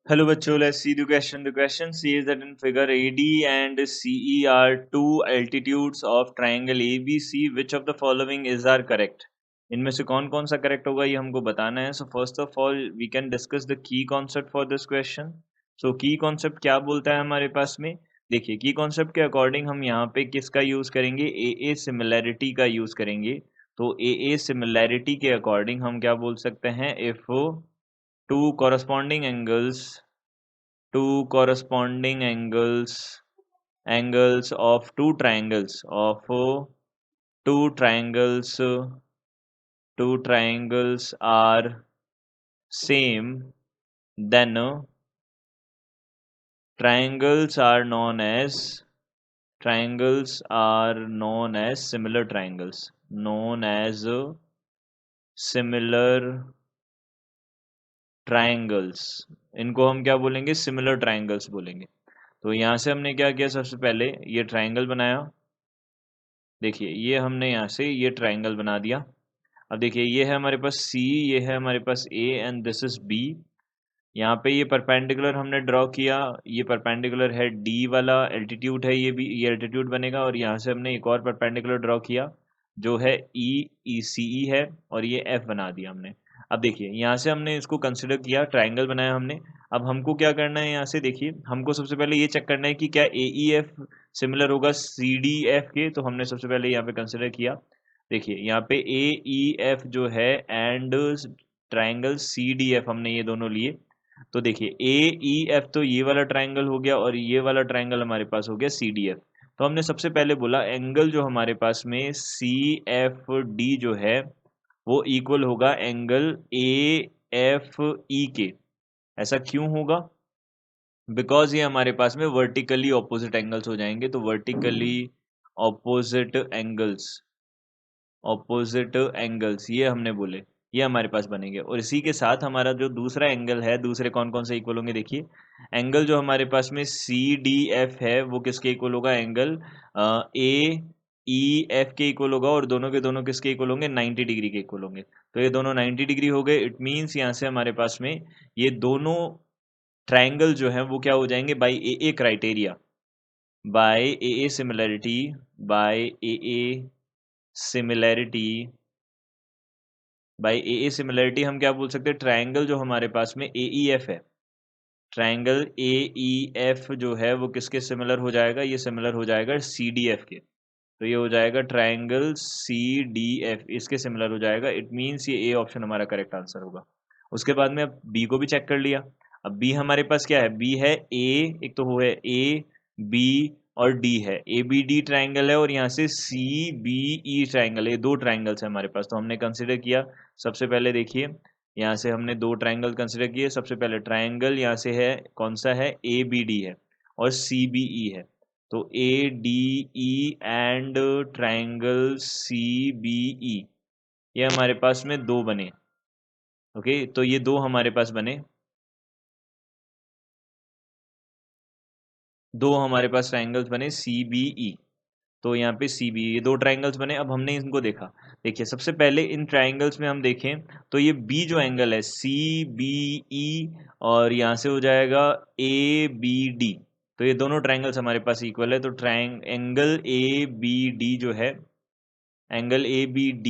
Hello bachcho, let's see the question. The question says that in figure AD and CE are two altitudes of triangle ABC. Which of the following is are correct? इनमें से कौन कौन सा correct होगा ये हमको बताना है. So first of all we can discuss the key concept for this question. So key concept क्या बोलता है हमारे पास में. देखिए की कॉन्सेप्ट के अकॉर्डिंग हम यहाँ पे किसका यूज करेंगे, ए सिमिलैरिटी का यूज करेंगे. तो ए सिमिलैरिटी के अकॉर्डिंग हम क्या बोल सकते हैं, if two corresponding angles angles of two triangles are same, then triangles are known as similar triangles, known as similar triangles. इनको हम क्या बोलेंगे, सिमिलर ट्राइंगल्स बोलेंगे. तो यहाँ से हमने क्या किया, सबसे पहले ये ट्राइंगल बनाया. देखिए ये हमने यहाँ से ये ट्राइंगल बना दिया. अब देखिए ये है हमारे पास C, ये है हमारे पास A and this is B. यहाँ पे ये परपेंडिकुलर हमने ड्रॉ किया, ये परपेंडिकुलर है D वाला एल्टीट्यूड है, ये भी ये एल्टीट्यूड बनेगा. और यहाँ से हमने एक और परपेंडिकुलर ड्रॉ किया जो है CE है, और ये F बना दिया हमने. अब देखिए यहाँ से हमने इसको कंसिडर किया, ट्राइंगल बनाया हमने. अब हमको क्या करना है, यहाँ से देखिए हमको सबसे पहले ये चेक करना है कि क्या AEF सिमिलर होगा CDF के. तो हमने सबसे पहले यहाँ पे कंसिडर किया. देखिए यहाँ पे AEF जो है एंड ट्राइंगल CDF हमने ये दोनों लिए. तो देखिए AEF तो ये वाला ट्राइंगल हो गया, और ये वाला ट्राइंगल हमारे पास हो गया CDF. तो हमने सबसे पहले बोला एंगल जो हमारे पास में CFD जो है वो इक्वल होगा एंगल AFE के. ऐसा क्यों होगा, बिकॉज ये हमारे पास में वर्टिकली ऑपोजिट एंगल्स हो जाएंगे. तो वर्टिकली ऑपोजिट एंगल्स ये हमने बोले, ये हमारे पास बनेंगे. और इसी के साथ हमारा जो दूसरा एंगल है, दूसरे कौन कौन से इक्वल होंगे, देखिए एंगल जो हमारे पास में CDF है वो किसके इक्वल होगा, एंगल AEF के इक्वल होगा. और दोनों के दोनों किसके इक्वल होंगे, 90 डिग्री के इक्वल होंगे. तो ये दोनों 90 डिग्री हो गए. इट मीन्स यहाँ से हमारे पास में ये दोनों ट्राइंगल जो है वो क्या हो जाएंगे, by AA criteria, by AA similarity, by AA similarity by AA similarity हम क्या बोल सकते हैं, ट्राइंगल जो हमारे पास में AEF है, ट्राइंगल AEF जो है वो किसके सिमिलर हो जाएगा, ये सिमिलर हो जाएगा CDF के. तो ये हो जाएगा ट्राइंगल CDF, इसके सिमिलर हो जाएगा. इट मीन्स ये A ऑप्शन हमारा करेक्ट आंसर होगा. उसके बाद में अब B को भी चेक कर लिया. अब B हमारे पास क्या है, B है A, एक तो वो है A, B और D है, ABD ट्राइंगल है, और यहाँ से CBE ट्राइंगल है. ये दो ट्राइंगल्स है हमारे पास. तो हमने कंसिडर किया, सबसे पहले देखिए यहाँ से हमने दो ट्राइंगल कंसिडर किए. सबसे पहले ट्राइंगल यहाँ से है, कौन सा है, ABD है और CBE है. तो ADE एंड ट्राइंगल CBE ये हमारे पास में दो बने. ओके, तो ये दो हमारे पास बने, दो हमारे पास ट्राइंगल्स बने CBE. तो यहाँ पे CBE ये दो ट्राइंगल्स बने. अब हमने इनको देखा. देखिए सबसे पहले इन ट्राइंगल्स में हम देखें तो ये B जो एंगल है CBE, और यहाँ से हो जाएगा ABD. तो ये दोनों ट्राइंगल्स हमारे पास इक्वल है. तो एंगल ABD जो है, एंगल ABD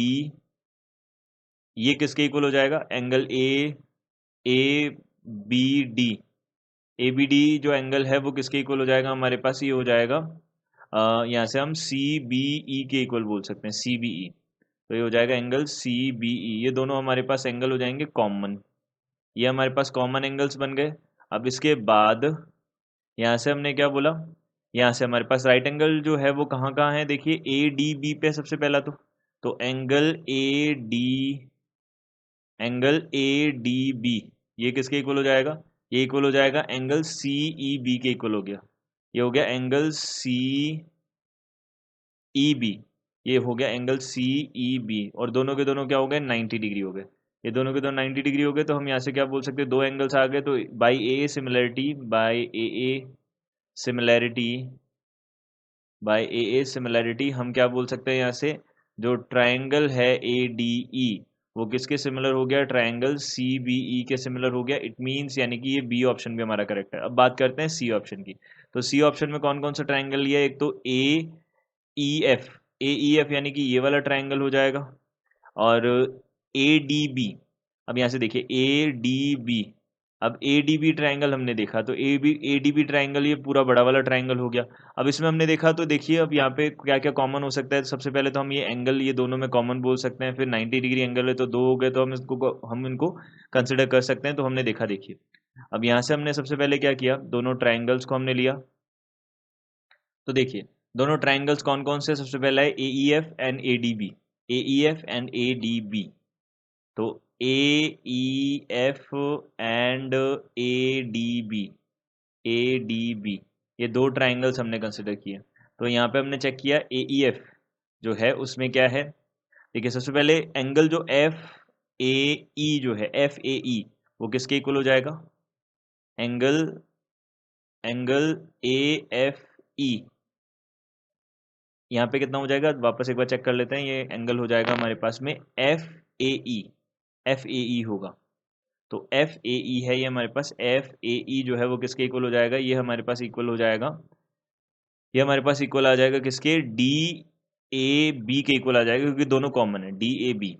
ये किसके इक्वल हो जाएगा, एंगल ABD. ABD जो एंगल है वो किसके इक्वल हो जाएगा हमारे पास, ये हो जाएगा यहाँ से हम CBE के इक्वल बोल सकते हैं, CBE. तो ये हो जाएगा एंगल CBE. ये दोनों हमारे पास एंगल हो जाएंगे कॉमन. ये हमारे पास कॉमन एंगल्स बन गए. अब इसके बाद यहाँ से हमने क्या बोला, यहाँ से हमारे पास राइट एंगल जो है वो कहाँ कहाँ है, देखिए ADB पे सबसे पहला. तो एंगल ADB ये किसके इक्वल हो जाएगा, ये इक्वल हो जाएगा एंगल CEB के इक्वल हो गया. ये हो गया एंगल CEB, ये हो गया एंगल CEB. और दोनों के दोनों क्या हो गए, 90 डिग्री हो गए. ये दोनों के दोनों 90 डिग्री हो गए. तो हम यहाँ से क्या बोल सकते हैं, दो एंगल्स आ गए. तो by AA similarity, by AA similarity हम क्या बोल सकते हैं, यहाँ से जो ट्राइंगल है ADE वो किसके सिमिलर हो गया, ट्राइंगल सी बी ई के सिमिलर हो गया। इट मीन्स यानी कि ये बी ऑप्शन भी हमारा करेक्ट है। अब बात करते हैं सी ऑप्शन की। तो सी ऑप्शन में कौन कौन सा ट्राइंगल लिया है, एक तो A E F, A E F यानी कि ये वाला ट्राइंगल हो जाएगा, और ए डी बी। अब यहाँ से देखिए ए डी बी, अब ए डी बी ट्राइंगल हमने देखा तो ए डी बी ट्राइंगल ये पूरा बड़ा वाला ट्राइंगल हो गया। अब इसमें हमने देखा तो देखिए अब यहाँ पे क्या क्या कॉमन हो सकता है। तो सबसे पहले तो हम ये एंगल ये दोनों में कॉमन बोल सकते हैं, फिर 90 डिग्री एंगल है तो दो हो गए, तो हम इनको कंसिडर कर सकते हैं। तो हमने देखा, देखिए अब यहाँ से हमने सबसे पहले क्या किया, दोनों ट्राइंगल्स को हमने लिया। तो देखिए दोनों ट्राइंगल्स कौन कौन से, सबसे पहला है A E F and A D B, A E F and A D B. तो A E F and A D B, A D B, ये दो ट्राइंगल्स हमने कंसिडर किए। तो यहाँ पे हमने चेक किया ए ई एफ जो है उसमें क्या है। देखिए सबसे पहले एंगल जो एफ ए ई जो है, एफ ए ई, वो किसके इक्वल हो जाएगा, angle angle A F E. यहाँ पे कितना हो जाएगा, वापस एक बार चेक कर लेते हैं। ये एंगल हो जाएगा हमारे पास में F A E, F A ई होगा। तो एफ ए ई है ये हमारे पास, एफ ए ई जो है वो किसके इक्वल हो जाएगा, ये हमारे पास इक्वल हो जाएगा, ये हमारे पास इक्वल आ जाएगा किसके, डी ए बी के इक्वल आ जाएगा, क्योंकि दोनों कॉमन है, डी ए बी।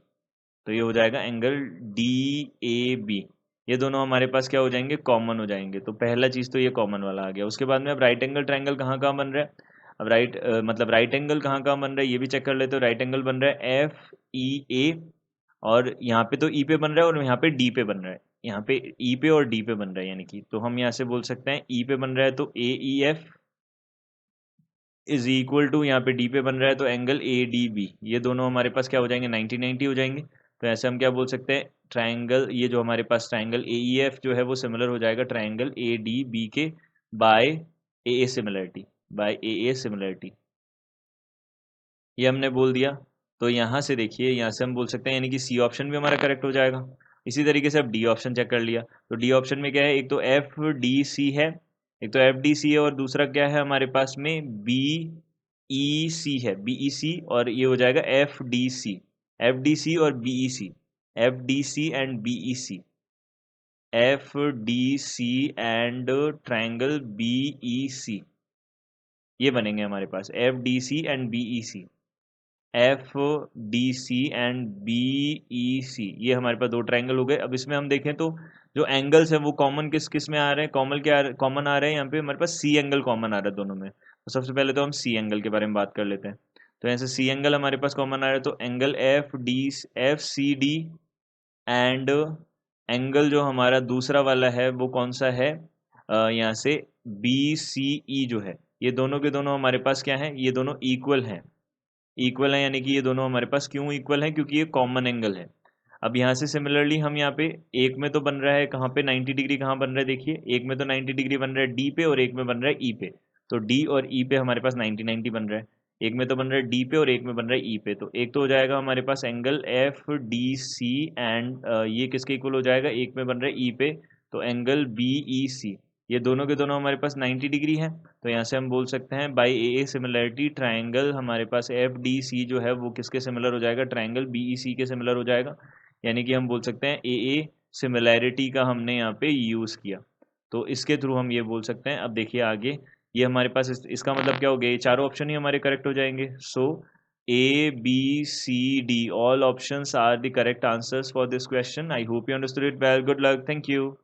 तो ये हो जाएगा एंगल डी ए बी। ये दोनों हमारे पास क्या हो जाएंगे, कॉमन हो जाएंगे। तो पहला चीज़ तो ये कॉमन वाला आ गया। उसके बाद में अब राइट एंगल ट्राइंगल कहाँ कहाँ बन रहा है, अब मतलब राइट एंगल कहाँ कहाँ बन रहा है ये भी चेक कर लेते हो। राइट एंगल बन रहा है एफ ई ए, और यहाँ पे तो ई पे बन रहा है और यहाँ पे डी पे बन रहा है, यहाँ पे ई पे और डी पे बन रहा है, यानी कि तो हम यहाँ से बोल सकते हैं ई पे बन रहा है तो A E F is equal to, यहाँ पे डी पे बन रहा है तो एंगल ए डी बी। ये दोनों हमारे पास क्या हो जाएंगे, 90 90 हो जाएंगे। तो ऐसे हम क्या बोल सकते हैं, ट्राइंगल ये जो हमारे पास ट्राइंगल ए ई एफ जो है वो सिमिलर हो जाएगा ट्राइंगल ए डी बी के by A similarity, by A similarity. ये हमने बोल दिया। तो यहाँ से देखिए, यहाँ से हम बोल सकते हैं यानी कि सी ऑप्शन भी हमारा करेक्ट हो जाएगा। इसी तरीके से अब डी ऑप्शन चेक कर लिया। तो डी ऑप्शन में क्या है, एक तो एफ डी सी है, एक तो एफ डी सी है, और दूसरा क्या है हमारे पास में बी ई सी है, बी ई सी, और ये हो जाएगा F D C, F D C और B E C, F D C and B E C, F D C and triangle B E C. ये बनेंगे हमारे पास F D C and B E C, F D C and B E C. ये हमारे पास दो triangle हो गए। अब इसमें हम देखें तो जो एंगल्स हैं वो कॉमन किस किस में आ रहे हैं, कॉमन आ रहे हैं यहाँ पे हमारे पास सी एंगल कॉमन आ रहा है दोनों में। तो सबसे पहले तो हम सी एंगल के बारे में बात कर लेते हैं। तो यहाँ से सी एंगल हमारे पास कॉमन आ रहा है, तो angle F C D and angle जो हमारा दूसरा वाला है वो कौन सा है, यहाँ से बी सी ई जो है, ये दोनों के दोनों हमारे पास क्या है, ये दोनों इक्वल हैं, इक्वल है, यानी कि ये दोनों हमारे पास क्यों इक्वल है, क्योंकि ये कॉमन एंगल है। अब यहाँ से सिमिलरली हम यहाँ पे एक में तो बन रहा है कहाँ पे 90 डिग्री, कहाँ बन रहा है देखिए, एक में तो 90 डिग्री बन रहा है डी पे और एक में बन रहा है ई पे। तो डी और ई पे हमारे पास 90 90 बन रहा है। एक में तो बन रहा है डी पे और एक में बन रहा है ई पे। तो एक तो हो जाएगा हमारे पास angle F D C and ये किसके इक्वल हो जाएगा, एक में बन रहा है ई पे, तो एंगल बी ई सी। ये दोनों के दोनों हमारे पास 90 डिग्री है। तो यहाँ से हम बोल सकते हैं बाई ए सिमिलरिटी ट्राइंगल हमारे पास एफ डी सी जो है वो किसके सिमिलर हो जाएगा, ट्राइंगल बी ई सी के सिमिलर हो जाएगा। यानी कि हम बोल सकते हैं ए सिमिलैरिटी का हमने यहाँ पे यूज़ किया। तो इसके थ्रू हम ये बोल सकते हैं। अब देखिए आगे, ये हमारे पास इसका मतलब क्या हो गया, ये चारों ऑप्शन ही हमारे करेक्ट हो जाएंगे। So A B C D all options are the correct answers for this question. I hope you understood it well. Good luck, thank you.